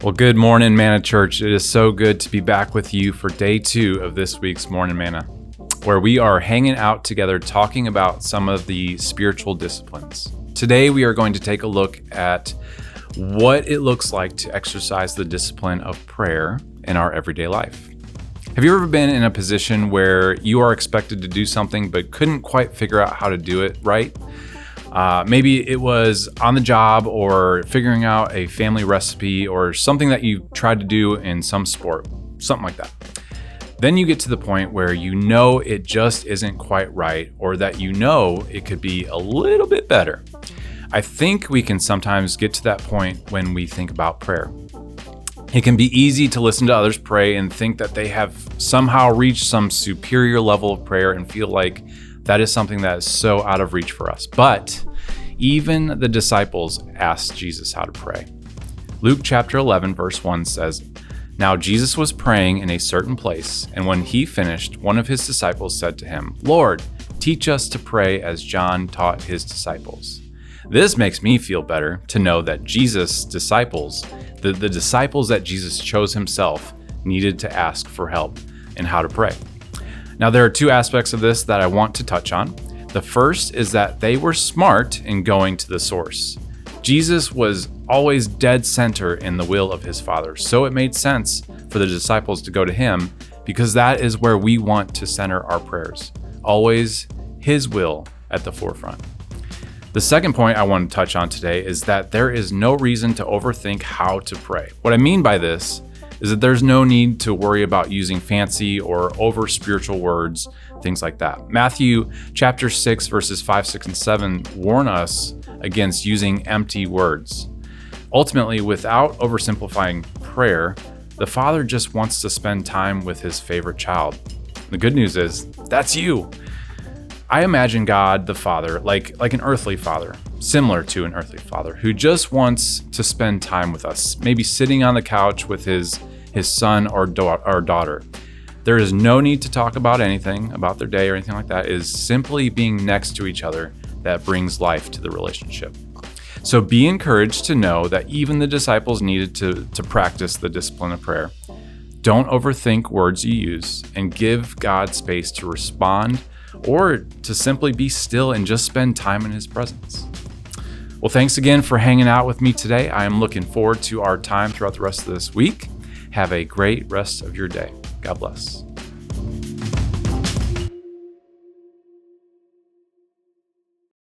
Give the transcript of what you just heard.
Well, good morning, Manna Church. It is so good to be back with you for day 2 of this week's Morning Manna, where we are hanging out together talking about some of the spiritual disciplines. Today, we are going to take a look at what it looks like to exercise the discipline of prayer in our everyday life. Have you ever been in a position where you are expected to do something but couldn't quite figure out how to do it right? Maybe it was on the job or figuring out a family recipe or something that you tried to do in some sport, something like that. Then you get to the point where you know it just isn't quite right, or that you know it could be a little bit better. I think we can sometimes get to that point when we think about prayer. It can be easy to listen to others pray and think that they have somehow reached some superior level of prayer and feel like that is something that is so out of reach for us. But even the disciples asked Jesus how to pray. Luke chapter 11, verse 1 says, "Now Jesus was praying in a certain place, and when he finished, one of his disciples said to him, 'Lord, teach us to pray as John taught his disciples.'" This makes me feel better to know that Jesus' disciples, the disciples that Jesus chose himself, needed to ask for help in how to pray. Now, there are 2 aspects of this that I want to touch on. The first is that they were smart in going to the source. Jesus was always dead center in the will of his Father, so it made sense for the disciples to go to him because that is where we want to center our prayers. Always his will at the forefront. The second point I want to touch on today is that there is no reason to overthink how to pray. What I mean by this is that there's no need to worry about using fancy or over spiritual words, things like that. Matthew chapter 6, verses 5, 6, and 7 warn us against using empty words. Ultimately, without oversimplifying prayer, the Father just wants to spend time with his favorite child. The good news is, that's you. I imagine God the Father like an earthly father, similar to an earthly father, who just wants to spend time with us, maybe sitting on the couch with his son or daughter. There is no need to talk about anything, about their day or anything like that. It is simply being next to each other that brings life to the relationship. So be encouraged to know that even the disciples needed to practice the discipline of prayer. Don't overthink words you use, and give God space to respond or to simply be still and just spend time in his presence. Well, thanks again for hanging out with me today. I am looking forward to our time throughout the rest of this week. Have a great rest of your day. God bless.